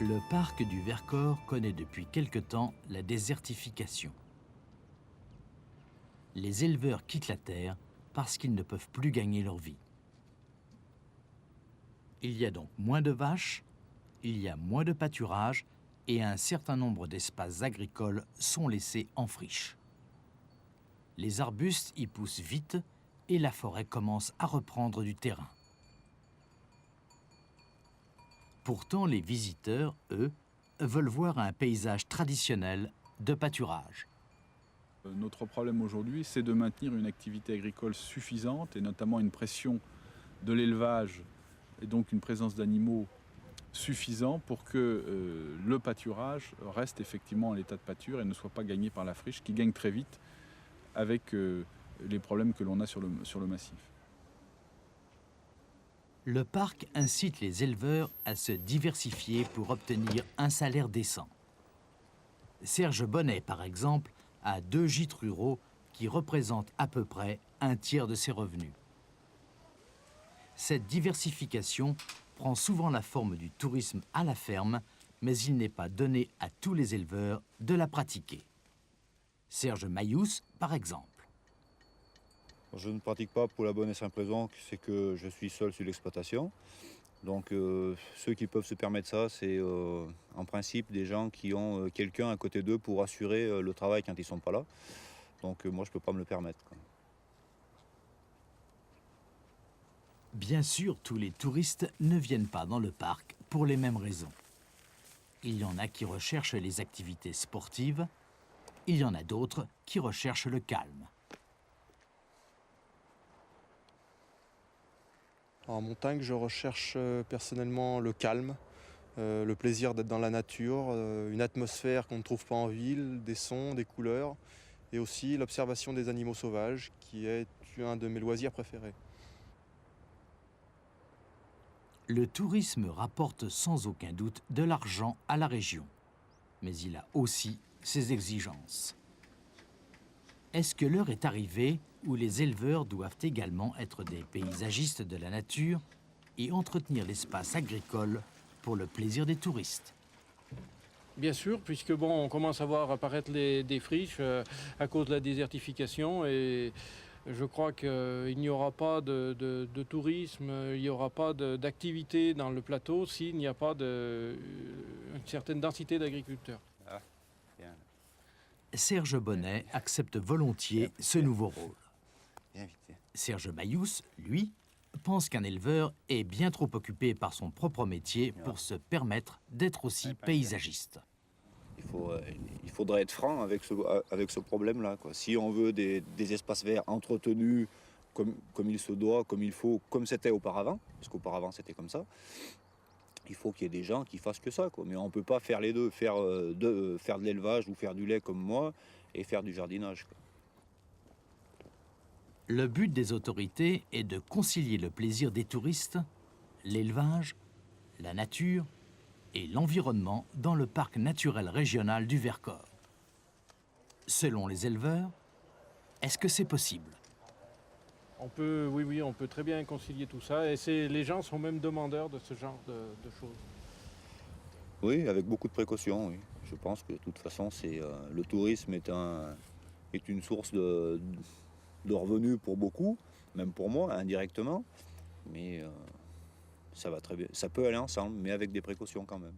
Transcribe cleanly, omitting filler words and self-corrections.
Le parc du Vercors connaît depuis quelque temps la désertification. Les éleveurs quittent la terre parce qu'ils ne peuvent plus gagner leur vie. Il y a donc moins de vaches, il y a moins de pâturage et un certain nombre d'espaces agricoles sont laissés en friche. Les arbustes y poussent vite et la forêt commence à reprendre du terrain. Pourtant, les visiteurs, eux, veulent voir un paysage traditionnel de pâturage. Notre problème aujourd'hui, c'est de maintenir une activité agricole suffisante et notamment une pression de l'élevage et donc une présence d'animaux suffisant pour que le pâturage reste effectivement en l'état de pâture et ne soit pas gagné par la friche qui gagne très vite avec les problèmes que l'on a sur le massif. Le parc incite les éleveurs à se diversifier pour obtenir un salaire décent. Serge Bonnet, par exemple, a 2 gîtes ruraux qui représentent à peu près un tiers de ses revenus. Cette diversification prend souvent la forme du tourisme à la ferme, mais il n'est pas donné à tous les éleveurs de la pratiquer. Serge Mayous, par exemple. Je ne pratique pas pour la bonne et simple raison, c'est que je suis seul sur l'exploitation. Donc ceux qui peuvent se permettre ça, c'est en principe des gens qui ont quelqu'un à côté d'eux pour assurer le travail quand ils ne sont pas là. Donc moi, je ne peux pas me le permettre, quoi. Bien sûr, tous les touristes ne viennent pas dans le parc pour les mêmes raisons. Il y en a qui recherchent les activités sportives, il y en a d'autres qui recherchent le calme. En montagne, je recherche personnellement le calme, le plaisir d'être dans la nature, une atmosphère qu'on ne trouve pas en ville, des sons, des couleurs, et aussi l'observation des animaux sauvages, qui est un de mes loisirs préférés. Le tourisme rapporte sans aucun doute de l'argent à la région, mais il a aussi ses exigences. Est-ce que l'heure est arrivée où les éleveurs doivent également être des paysagistes de la nature et entretenir l'espace agricole pour le plaisir des touristes? Bien sûr, puisque bon, on commence à voir apparaître des friches à cause de la désertification et je crois qu'il n'y aura pas de tourisme, il n'y aura pas d'activité dans le plateau s'il n'y a pas une certaine densité d'agriculteurs. Ah, bien. Serge Bonnet accepte volontiers ce nouveau rôle. Bien vite. Serge Mayous, lui, pense qu'un éleveur est bien trop occupé par son propre métier pour se permettre d'être aussi paysagiste. Il faudrait être franc avec ce problème-là, quoi. Si on veut des espaces verts entretenus comme il se doit, comme il faut, comme c'était auparavant, parce qu'auparavant c'était comme ça, il faut qu'il y ait des gens qui fassent que ça, quoi. Mais on ne peut pas faire les deux, faire de l'élevage ou faire du lait comme moi et faire du jardinage, quoi. Le but des autorités est de concilier le plaisir des touristes, l'élevage, la nature et l'environnement dans le parc naturel régional du Vercors. Selon les éleveurs, est-ce que c'est possible? Oui, on peut très bien concilier tout ça et les gens sont même demandeurs de ce genre de choses. Oui, avec beaucoup de précautions, oui. Je pense que de toute façon, le tourisme est une source de revenus pour beaucoup, même pour moi, indirectement. Mais ça va très bien. Ça peut aller ensemble, mais avec des précautions quand même.